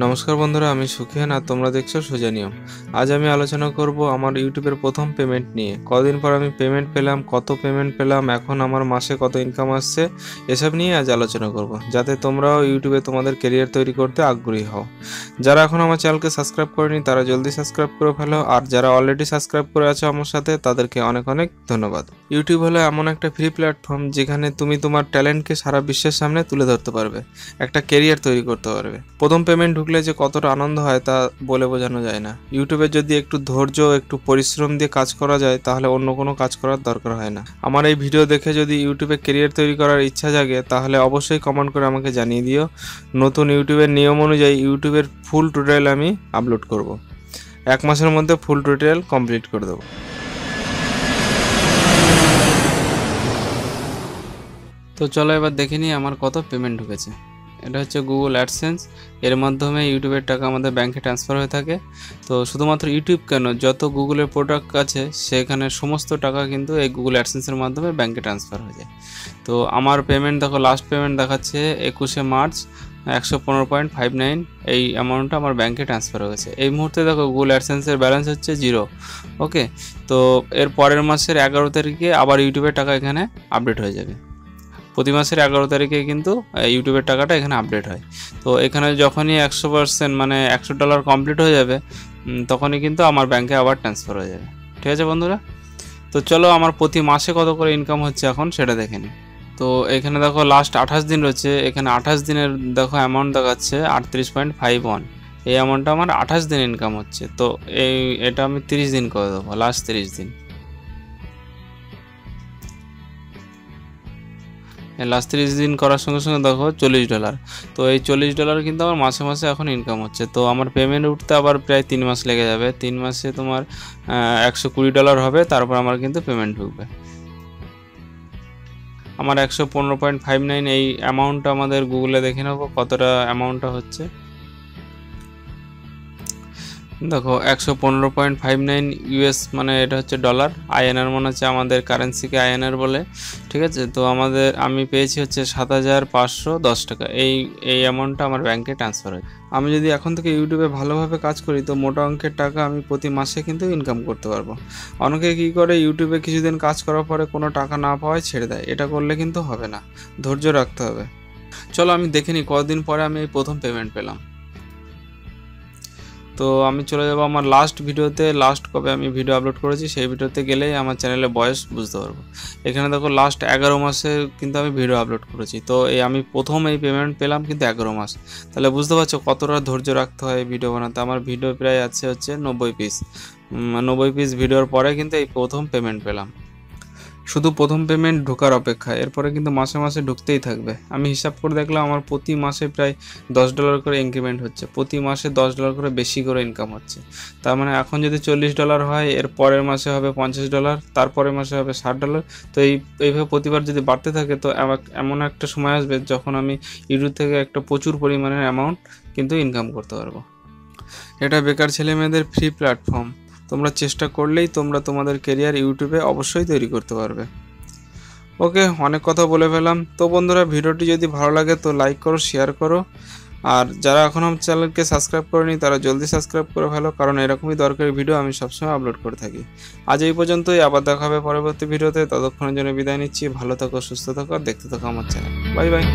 নমস্কার বন্ধুরা, আমি সুখিয়ান আর তোমরা দেখছো সোজা নিয়ম। আজ আমি আলোচনা করব আমার ইউটিউবের প্রথম পেমেন্ট নিয়ে। কদিন পর আমি পেমেন্ট পেলাম, কত পেমেন্ট পেলাম, এখন আমার মাসে কত ইনকাম আসছে, এসব নিয়ে আজ আলোচনা করব, যাতে তোমরাও ইউটিউবে তোমাদের কেরিয়ার তৈরি করতে আগ্রহী হও। যারা এখন আমার চ্যানেলকে সাবস্ক্রাইব করেনি তারা জলদি সাবস্ক্রাইব করে ফেলো, আর যারা অলরেডি সাবস্ক্রাইব করে আছো আমার সাথে তাদেরকে অনেক অনেক ধন্যবাদ। ইউটিউব হলো এমন একটা ফ্রি প্ল্যাটফর্ম যেখানে তুমি তোমার ট্যালেন্টকে সারা বিশ্বের সামনে তুলে ধরতে পারবে, একটা কেরিয়ার তৈরি করতে পারবে। প্রথম পেমেন্ট ঢুকলে যে কতটা আনন্দ হয় তা বলে বোঝানো যায় না। ইউটিউবে যদি একটু ধৈর্য, একটু পরিশ্রম দিয়ে কাজ করা যায় তাহলে অন্য কোনো কাজ করার দরকার হয় না। আমার এই ভিডিও দেখে যদি ইউটিউবে কেরিয়ার তৈরি করার ইচ্ছা জাগে তাহলে অবশ্যই কমেন্ট করে আমাকে জানিয়ে দিও। নতুন ইউটিউবের নিয়ম অনুযায়ী ইউটিউবের ফুল টিউটোরিয়াল আমি আপলোড করব। 1 মাসের মধ্যে ফুল টিউটোরিয়াল কমপ্লিট করে দেবো। তো চলো এবার দেখে নিই আমার কত পেমেন্ট ঢুকেছে। এটা হচ্ছে গুগল অ্যাডসেন্স, এর মাধ্যমে ইউটিউবের টাকা আমাদের ব্যাংকে ট্রান্সফার হয়ে থাকে। তো শুধুমাত্র ইউটিউব কেন, যত গুগলের প্রোডাক্ট আছে সেখানে সমস্ত টাকা কিন্তু এই গুগল অ্যাডসেন্সের মাধ্যমে ব্যাংকে ট্রান্সফার হয়ে যায়। তো আমার পেমেন্ট দেখো, লাস্ট পেমেন্ট দেখাচ্ছে 21শে মার্চ 115.59, এই অ্যামাউন্টটা আমার ব্যাংকে ট্রান্সফার হয়ে গেছে। এই মুহূর্তে দেখো গুগল অ্যাডসেন্সের ব্যালেন্স হচ্ছে 0। ওকে, তো এর পরের মাসের 11 তারিখে আবার ইউটিউবের টাকা এখানে আপডেট হয়ে যাবে। প্রতি মাসের 11 তারিখে কিন্তু ইউটিউবের টাকাটা এখানে আপডেট হয়। তো এখানে যখনই 100% মানে $100 কমপ্লিট হয়ে যাবে তখনই কিন্তু আমার ব্যাংকে আবার ট্রান্সফার হয়ে যাবে। ঠিক আছে বন্ধুরা, তো চলো আমার প্রতি মাসে কত করে ইনকাম হচ্ছে এখন সেটা দেখে নিই। তো এখানে দেখো লাস্ট 28 দিন রয়েছে, এখানে 28 দিনের দেখো অ্যামাউন্ট দেখাচ্ছে 38.51। এই অ্যামাউন্টটা আমার 28 দিন ইনকাম হচ্ছে। তো এটা আমি 30 দিন করে দেবো, লাস্ট 30 দিন। লাস্ট 30 দিন করার সঙ্গে সঙ্গে দেখো $40। তো এই $40 কিন্তু আমার মাসে মাসে এখন ইনকাম হচ্ছে। তো আমার পেমেন্ট উঠতে আবার প্রায় 3 মাস লেগে যাবে। 3 মাসে তোমার $120 হবে, তারপর আমার কিন্তু পেমেন্ট ঢুকবে। আমার 115.59 এই অ্যামাউন্টটা আমাদের গুগলে দেখে নেবো কতটা অ্যামাউন্টটা হচ্ছে। দেখো 115.59 ইউএস, মানে এটা হচ্ছে ডলার। আইএনআর মনে হচ্ছে আমাদের কারেন্সিকে আইএনআর বলে। ঠিক আছে, তো আমি পেয়েছি হচ্ছে 7,510 টাকা। এই অ্যামাউন্টটা আমার ব্যাংকে ট্রান্সফার হয়। আমি যদি এখন থেকে ইউটিউবে ভালোভাবে কাজ করি তো মোটা অঙ্কের টাকা আমি প্রতি মাসে কিন্তু ইনকাম করতে পারবো। অনেকে কী করে, ইউটিউবে কিছুদিন কাজ করার পরে কোনো টাকা না পাওয়ায় ছেড়ে দেয়। এটা করলে কিন্তু হবে না, ধৈর্য রাখতে হবে। চলো আমি দেখে নিই কতদিন পরে আমি এই প্রথম পেমেন্ট পেলাম। তো আমি চলে যাব আমার লাস্ট ভিডিওতে। লাস্ট কবে আমি ভিডিও আপলোড করেছি সেই ভিডিওতে গেলেই আমার চ্যানেলের বয়স বুঝতে পারবো। এখানে দেখো লাস্ট 11 মাসে কিন্তু আমি ভিডিও আপলোড করেছি। তো আমি প্রথম এই পেমেন্ট পেলাম কিন্তু 11 মাস। তাহলে বুঝতে পারছো কতটা ধৈর্য রাখতে হয় ভিডিও বানাতে। আমার ভিডিও প্রায় আছে হচ্ছে 90 পিস। 90 পিস ভিডিওর পরে কিন্তু এই প্রথম পেমেন্ট পেলাম। শুধু প্রথম পেমেন্ট ঢোকার অপেক্ষা, এরপরে কিন্তু মাসে মাসে ঢুকতেই থাকবে। আমি হিসাব করে দেখলাম আমার প্রতি মাসে প্রায় $10 করে ইনক্রিমেন্ট হচ্ছে, প্রতি মাসে $10 করে বেশি করে ইনকাম হচ্ছে। তার মানে এখন যদি $40 হয়, এর পরের মাসে হবে $50, তারপরের মাসে হবে $60। তো এইভাবে প্রতিবার যদি বাড়তে থাকে তো এমন একটা সময় আসবে যখন আমি ইউটিউব থেকে একটা প্রচুর পরিমাণের অ্যামাউন্ট কিন্তু ইনকাম করতে পারবো। এটা বেকার ছেলে মেয়েদের ফ্রি প্ল্যাটফর্ম। তোমরা চেষ্টা করলেই তোমরা তোমাদের কেরিয়ার ইউটিউবে অবশ্যই তৈরি করতে পারবে। ওকে, অনেক কথা বলে ফেলাম। তো বন্ধুরা, ভিডিওটি যদি ভালো লাগে তো লাইক করো, শেয়ার করো, আর যারা এখনও আমার চ্যানেলকে সাবস্ক্রাইব করেনি তারা জলদি সাবস্ক্রাইব করে ফেলো, কারণ এরকমই দরকারি ভিডিও আমি সবসময় আপলোড করে থাকি। আজ এই পর্যন্তই, আবার দেখা হবে পরবর্তী ভিডিওতে। ততক্ষণের জন্য বিদায় নিচ্ছি। ভালো থাকো, সুস্থ থাকো, দেখতে থাকো আমার চ্যানেল। Bye bye.